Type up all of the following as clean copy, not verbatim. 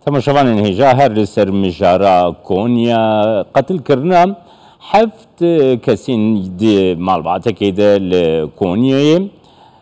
تماشاوان هجا هر لسر مجارا کونیا قتل کرنا حفت کسین دی معلومات کیده لکونیه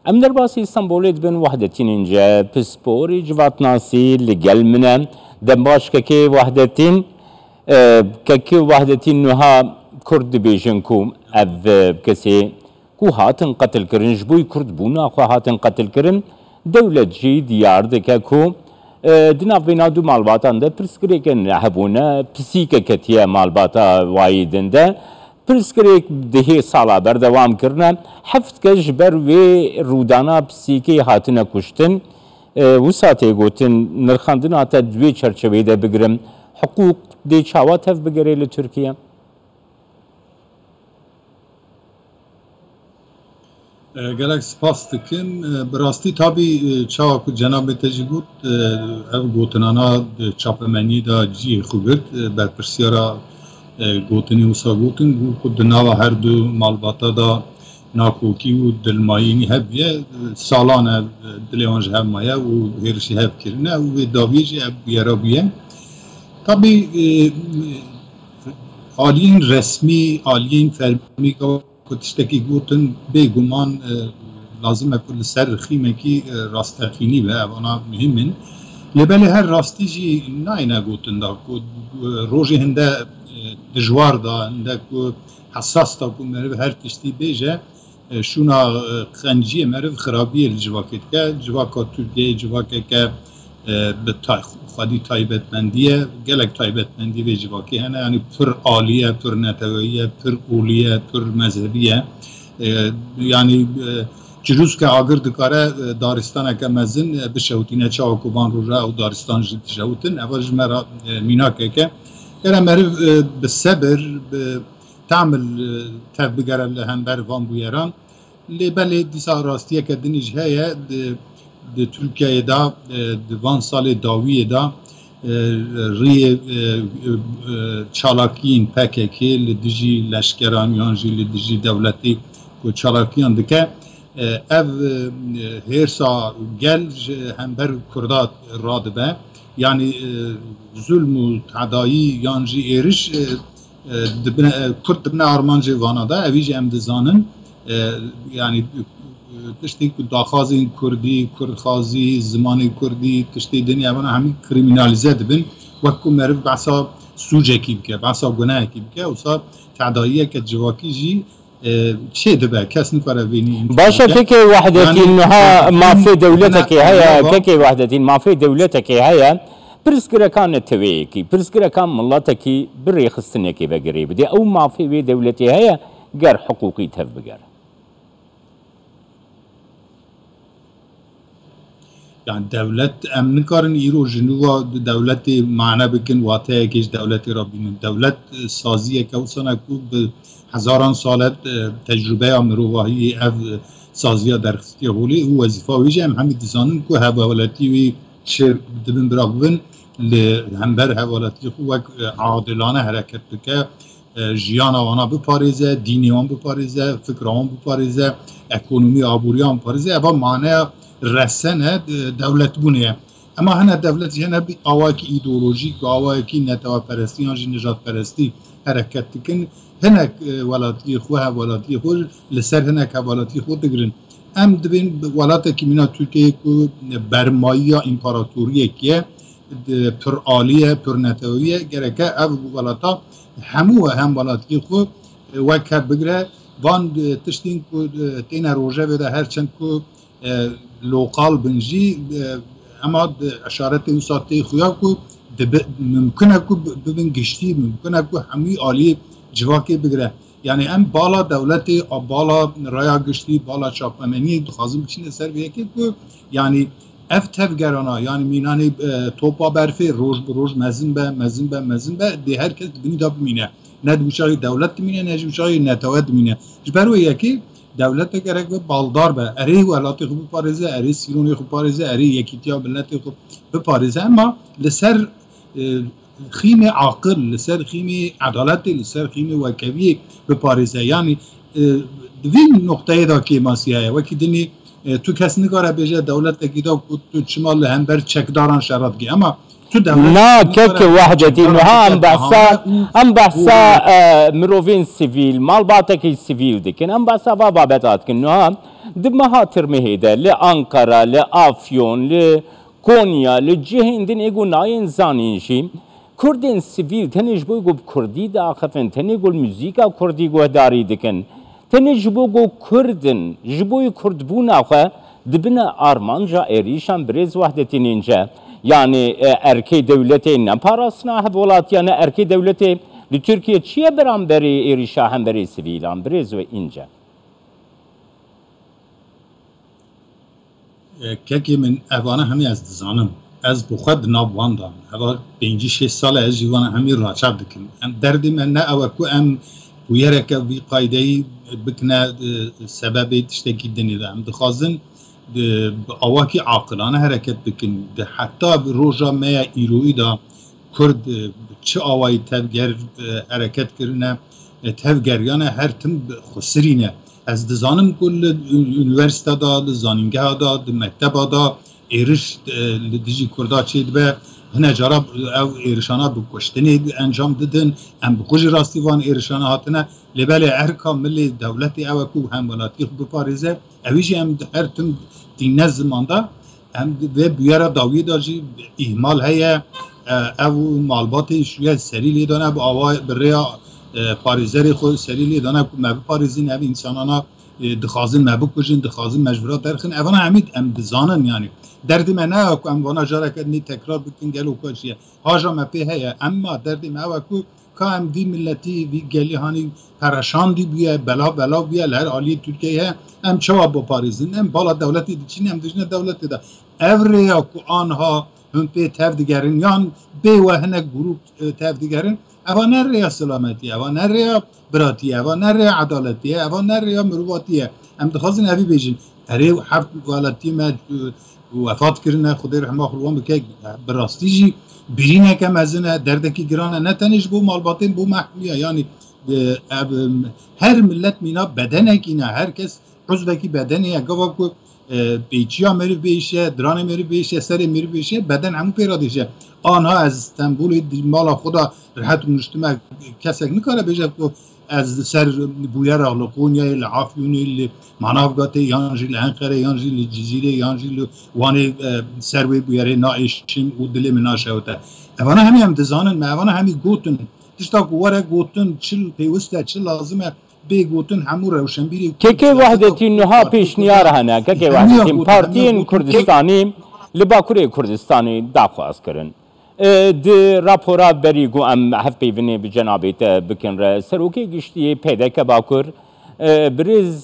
ام در باسی استانبولیت بن وحدتین اینجا پسپوری جوات ناسی لگل منه دنباش که وحدتین نها کرد بیجن کوم او کسی کو هاتن قتل کرن جبوی کرد بونا خو هاتن قتل کرن دولت جی دیار دکه کو دناف بین دو معلوماتان ده پرسکریک نهبونه پسیک کتیه معلوماتا وایدن ده پرسکریک دهی سالا بردوام کرنه هفت کش بر و رودانا پسیکی هاتنه کشتن و ساته گوتن نرخاندن آتا دوی چرچوه ده بگرم حقوق دی چاوات هف بگره لترکیه گلک سپاس دکن براستی تابی چاوک جناب تجیبوت او گوتنانا چاپمنی دا جی خوبت بر پرسیارا گوتنی و سا گوتن خود ناوا هر دو مالباتا دا ناکوکی و دلمایینی هبیه سالان دلیوانج هب مایه و هرشی هب کرنه و داویج هب بیارا بیه تابی آلین رسمی آلین فرمی که تشتکی گوتن بگمان لازمه کل سر خیمه کی راستخینی به اونا مهمن لبله هر راستی جی ناینه گوتن دا روژی هنده دجوار دا هنده حساس دا که مرو هر تشتی بیجه شونا خنجی مرو خرابی الجواکت که جواکا ترکیه جواکه که به خودی تایبتمندیه گلک تایبتمندی به جواکی هنه یعنی پر عالیه پر نتویه پر اولیه پر مذهبیه یعنی جروز که آگر دکاره دارستان که مزن بشوتینه چه آکوبان رو را و دارستان جد شوتن اول جمعه مینا که یعنی مرو به صبر تعمل تبگره لهم بر وان بویران لیبله دیسا راستیه که دنیج هایه د ترکیه دا وان سال داویه دا ری چالاکین پککی لدیجی لشکرانیان جی لدیجی دولتی کو چالاکیان دکه اف هرسا گل هم بر کردات رادبه یعنی ظلم و تعدایی یانجی ایرش کرد دبنه آرمانجی وانا دا اویج امدزانن یعنی تشتی داخازی کردی کردخازی زمانی کردی تشتی دنیا بنا همین کریمینالیزه دبن وقتی مرد بحثا سوجه کی بکه بحثا گناه کی بکه و صار تعداییه که جواکی جی چه دبه کس نکاره بینی باشه که وحدتی نها مافی دولتکی هیا که وحدتی مافی دولتکی هیا پرسکره کان تویی کی پرسکره کان ملاتکی بری خستنه کی بگری بدی او مافی وی دولتی هیا گر حقوقی تف بگر يعني دولت امن كارن ايرو جنوا دولت معنى بكن واته كيش دولت رابين دولت سازيه كوسنا كو هزاران سال تجربه امروهي اف سازيه درختي هولي هو وظيفه ويجي هم ديزانن كو حوالتي وي شر دبن براغبن لهمبر حوالتي خو عادلانه حرکت بك جیانا وانا بپاریزه دینیان بپاریزه فکران بپاریزه اکونومی آبوریان بپاریزه اما معنی رسنه دولت بونه اما هنه دولت هنه بی آواکی ایدئولوژیک و آواکی نتوا پرستی هنجی نجات پرستی حرکت کن هنه ولاتی خواه ولاتی خود لسر هنه که ولاتی خود دگرن ام دبین ولاته که مینا ترکیه که برمایی یا امپاراتوریه که پر آلیه پر نتویه گرکه او ولاتا همو هم ولاتی خود وکه بگره وان تشتین که تین روژه بده هرچند که لوقال بنجي اما اشارت وساطي خويا كو ممكن اكو بنجشتي ممكن اكو حمي عالي جواكي بگره يعني ام بالا دولتي بالا رايا گشتي بالا چاپمني خازم چين سر بيكي كو يعني افتف گرانا يعني ميناني توپا برفي روج مزن به دي هر کس بني دا بمينه ند بوشاي دولت مينه نج بوشاي نتاود مينه جبرو يكي دولت گرک به بالدار به اری ولاتی خوب پاریزه اری سیرونی خوب پاریزه اری یکیتیا ملتی خوب بپاریزه اما لسر خیم عاقل لسر خیم عدالت لسر خیم وکوی بپاریزه یعنی دوین نقطه دا که ماسیه وکی دنی تو کس نگاره بیجه دولت اگیدا تو شمال هم بر چکداران شرط گی اما نا كك وحدتي نها ام بحثا مروفين سيفيل مال باتكي سيفيل دكن ام بحثا بابات كن نها دمها ترمهيدا لأنقرة لأفيون لكونيا لجهندين ايقو ناين زانينشي كردين سيفيل تنجبو يقول كردي دا خفن تنجبو الموسيقى كردي قوه داري دكن تنجبو يقول كردن جبو كرد بونا خوا دبنا آرمانجا إيريشان بريز وحدتي نينجا يعني اركي دولتي نپاراسنا هولات يعني اركي دولتي لتركيا چیه برام بری ایریشا هم بری سیویلان بریز و اینجا که من اوانه همی از دزانم از بخود نابواندم اوا 5-6 سال از جوانه همی راچب دکن دردی من نه او کو ام بویره که وی قایدهی بکنه سبب تشتکی دنی ده هم دخوازن آواکی عاقلانه حرکت بکن حتی روژا میا ایروی دا کرد چه آوایی تفگر حرکت کرنه تفگریانه هر تم خسرینه از دزانم کل یونیورسیته دا زانینگه دا مکتب دا ایرش دیجی کردا چید به هنه جارا او ایرشانا بکشتنی انجام دادن هم بخوش راستی وان ایرشانا هاتنه لباله هر کامل دولتی او کو همولاتی خوب پاریزه اویجی هم هر تم دین زمانده هم و بیاره داوی داجی احمال هیا او مالبات شویه سری لیدانه با آوای بریا پاریزری خود سری لیدانه مبی پاریزین او انسانانا دخوازن مبی کجین دخوازن مجبورات درخن اونا همید ام دزانن یعنی دردی من نه اکو ام وانا جاره کدنی تکرار بکن گلو کشیه هاجا مپی هیا اما دردی من اکو که ام دی ملتی وی گلی هانی پرشان دی بیه بلا بیه لهر آلی ترکیه ام چوا با پاریزین ام بالا دولتی دی چینی ام دجنه دولتی دا اوری اکو آنها هم پی تفدیگرین یان بی وهنه گروپ تفدیگرین اوا نریا سلامتی اوا نریا براتی اوا نریا عدالتی اوا نریا مرواتیه ام دخوازن اوی بیجین اره حفت والاتی ما وفات کرنه خدای رحمه خلوان بکه براستی جی برینه که مزنه دردکی گرانه نه تنش بو مالباطین بو محمیه یعنی هر ملت مینا بدنه کینه هر کس عضوکی بدنه اگه باکو بیچیا میری بیشه درانه میری بیشه سر میری بیشه بدن همون پیرادیشه آنها از استنبول مالا خدا راحت مجتمع کسی نکاره بیشه از سر بویا راغلقون یا العافیون منافقات یانجی لانقره یانجی لجزیره یانجی لوانی سر بویاره نایشیم و دل مناشوته اوانا همی هم دزانن ما اوانا همی گوتن تشتا کواره گوتن چل پیوسته چل لازمه بی گوتن همو روشنبیری که وحدتی نها پیشنیار هنه که وحدتی پارتین کردستانی لباکوری کردستانی داخواست کرن دی راپورا بریگو ام هف پیونی بجنابیت بکن را سروکی گشتی پیدا که باکر بریز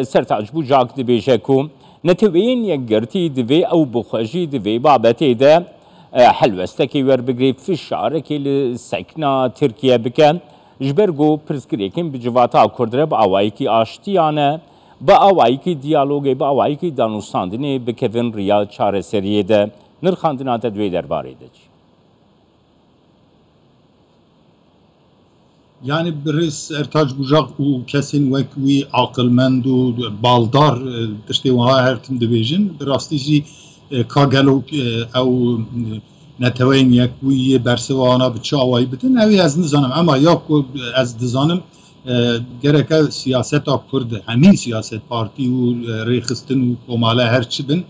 سرتاجبو جاک دی بیشه کو نتوین یک گرتی دوی او بخوشی دوی بابتی ده حلوستکی ور بگری فشارکی لسکنا ترکیه بکن جبرگو پرسکریکن بجواتا کردره با آوائی کی آشتیانه با آوائی کی دیالوگی با آوائی کی دانوستاندنی بکوین ریا چاره سریه ده نرخاندنات دوی درباره ده yani birisi ertaç bucak u kesin vekvi akılmend u baldar işte vaha her tim dibêjin rastici kagelo ew netewên yekvî bersivana bi çi awayî bitin ew ez nizanim ama ya ku ez dizanim gereke siyaseta Kurd hemîn siyaset partî û rêxistin û komale her çi bin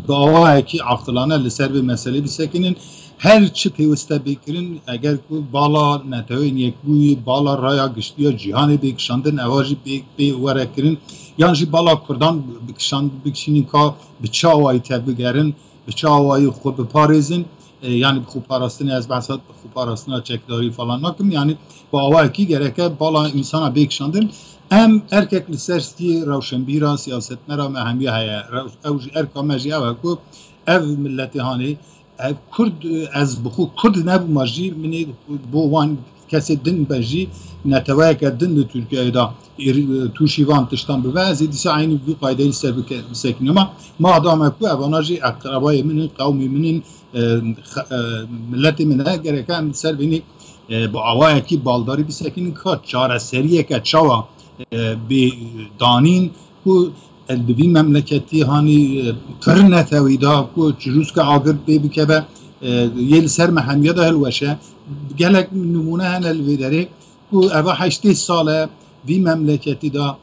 bi awayekî aqilane li ser vê meselê bisekinin her çi pêwiste bêkirin eger ku bala netewên yekbûyî bala raya giştiya cîhanê bêkişandin ewa jî pê were kirin yan jî bala Kurdan bikişînin ka bi çi awayî tevbigerin bi çi awayî xwe biparêzin yani bi xweparastinê ez behsa xweparastina çekdarî falan nakim yani bi awayekî gereke bala insana bêkişandin em erkek li ser stî rewşenbîra siyasetmera me hemî heye ew jî erka me jî ew e ku ev milletê hanê Kurd ez bixu Kurd nebûma jî minê bo wan kesê din be jî neteweyeke din li Tirkiyeyê da tûşî van tiştan bibe ez ê dîsa aynî vî qaydeyê ser bisekin ama madame ku evana jî eqrabayê min in qewmê min in milletê min e gereke em ser venê bi awayekî baldarî bisekinin ka çareseriyeke çawa bê danîn ku Elbî memleketî hanî pir netewî da ku çirûska agir pê bikeve یل سر محمیه ده الوشه گلک نمونه هن الویداره کو اوه 8 ساله وی مملکتی دا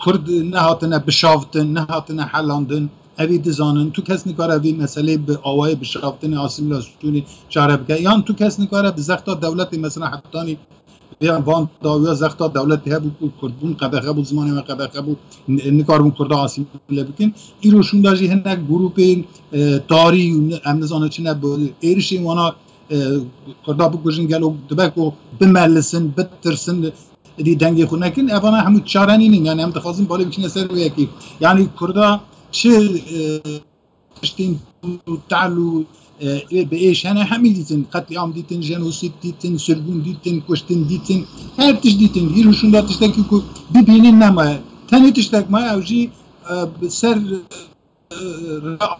کرد نهاتنه بشافتن نهاتنه حلاندن اوی دزانن تو کس نکاره وی مسئله به آوای بشافتن آسیمیلاسیونی چاره بکن یان تو کس نکاره به زختا دولتی مثلا حتانی بیان وان داویا زختا دولتی هبو کردبون قدقه بود زمانی و قدقه بود نکاربون کرده آسیمیله بکن ایروشون داشتی هنک گروپ تاری امنزانه چنه بود ایرشی وانا کرده بگوشن گلو دبکو بملسن بترسن دی دنگی خود نکن افانا همون چاره نینین یعنی هم دخوازیم بالا بکنه سر و یکی یعنی کرده چه اشتین تعلو به ایش هنه همین دیتن قتل دیتن جنوسید دیتن سرگون دیتن کشتن دیتن هر تش دیتن هیروشون دا تشتکی که ببینین نمایه تنی تشتک مایه اوجی سر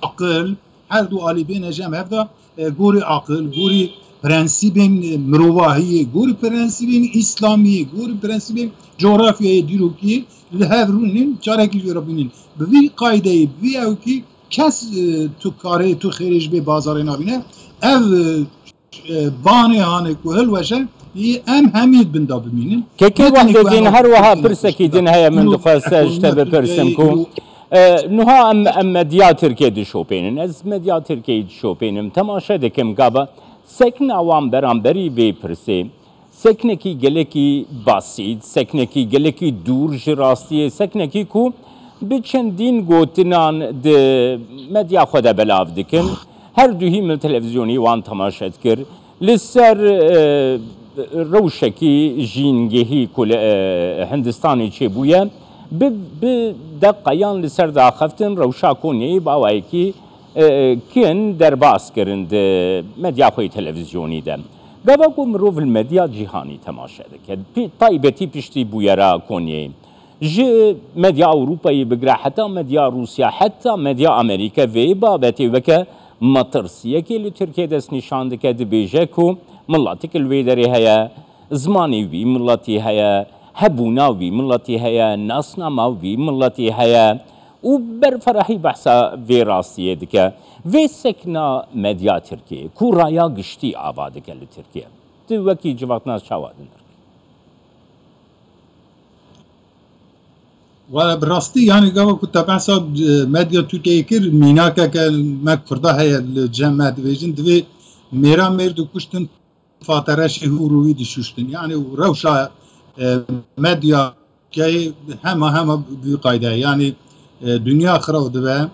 عقل هر دو آلی بین جمع هفته گوری عقل گوری پرنسیبین مروواهی گوری پرنسیبین اسلامی گوری پرنسیبین جغرافیای دیروکی لحظ رونین چارکی جورا بینین به وی قایده بی او که کس تو کاره تو خیرش به بازار نابینه او بانه هانه که هلوشه ام همید بندا ببینین که وقتی دین هر وها پرسکی دین های من دخواسته اشتبه پرسم کن نها ام مدیا ترکیه دشو بینن از مدیا ترکیه دشو بینم تماشا دکم گابا سکن عوام برانبری وی پرسه سکنکی گلکی باسید سکنکی گلکی دور جراستی سکنکی کو به چندین گوتنان د مدیا خود بلاف دکن هر دوهی مل تلویزیونی وان تماشا کر لسر روشکی جینگهی کل هندستانی چه بویه به دقیقاً لسر داخفتن روشا کنی باوایی که کن درباس کرند مدیا خوی تلویزیونی ده گاوا کو مروف المدیا جهانی تماشا دکد طایبتی پشتی بویرا کنی جه مدیا اوروپایی بگره حتی مدیا روسیا حتی مدیا امریکا وی بابتی وکه مطرسیه که لی ترکیه دست نشان دکد بیجه کو ملاتی که الوی داری هیا زمانی وی ملاتی هیا هبونا وی ملاتی هیا ناسناما وی ملاتی هیا و برفرحی بحثا وی راستیه دکه وی سکنا مدیا ترکیه کو رایا گشتی آباده که لی ترکیه دو وکی جواتنا شوادن و براستی یعنی گاوا که تبعثا مدیا ترکیه کر مینا که ما کرده های الجمع دویجن دوی میرا مرد و کشتن فاترش هوروی دشوشتن یعنی روشا مدیا که همه بقایده یعنی دنیا خراب دوه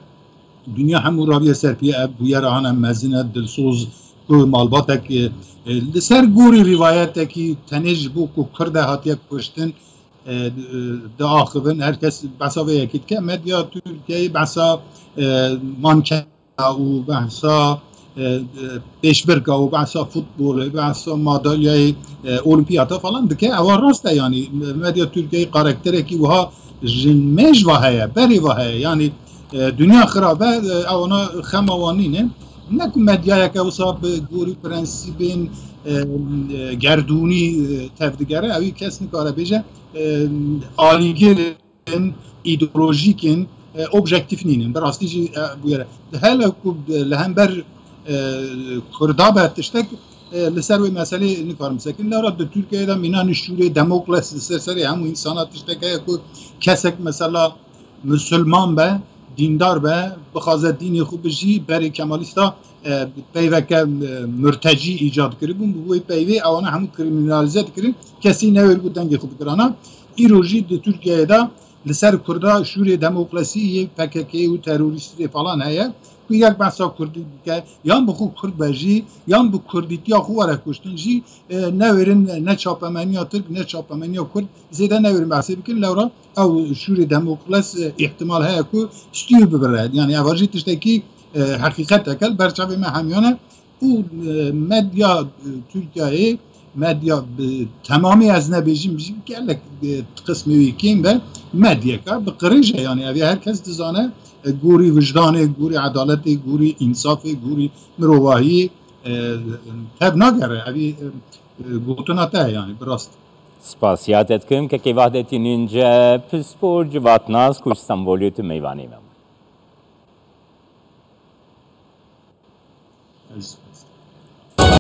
دنیا همون رابیه سرپیه بویه رهانه مزینه دلسوز که مالباته که سر گوری روایته که تنیج بو که کرده هاتیه کشتن ده آخوون هر کس بحثا به یکید که مدیا ترکیه بحثا مانچه و بحثا پیشبرگا و بحثا فوتبول بحثا مادالیای اولمپیادا falan دکه اوان راسته یعنی مدیا ترکیه قارکتره که وها جنمش وهایه بری وهایه یعنی دنیا خرابه اونا خموانینه نکو مدیا که وصا به گوری پرنسیبین گردونی تفدیگره اوی کس نکاره بیجه آلیگرین ایدئولوژیکین اوبژکتیف نینن براستی جی بویره هلا کو لهم بر کردابه تشتک لسر و مسئله نکارم سکن لورد به ترکیه دا مینان شوره دموکراسی سری همو انسانات تشتکه کو کسک مثلا مسلمان به دیندار به بخواد دینی خوب بجی برای کمالیستا پیوه که مرتجی ایجاد کردیم بوی پیوه آنها همون کریمینالیزه کردیم کسی نویر بود دنگی خوب کرانا ایروژی در ترکیه دا لسر کرده شوری دموکراسی پککی و تروریستی فلان هیا که یک بحثا کردی که یان بخو کرد بجی یان بخو کردیتی یا خو وره کشتن جی نویرن نه چاپمنیا ترک نه چاپمنیا کرد زیده نویرن بحثی بکن لورا او شوری دموکراس احتمال هیا که ستیو ببرد یعنی اواجی تشتکی حقیقت اکل برچه ما همیانه او مدیا ترکیه مدیا تمامی از نبیجیم که الک قسمی ویکیم به مدیا که بقریجه یعنی اوی هر کس دزانه گوری وجدانه گوری عدالت گوری انصاف گوری مروواهی تب نگره اوی گوتناته یعنی براست سپاسیاتت کم که وحدتی نینجا پسپور جواتناس کش سمبولیت میوانی مم از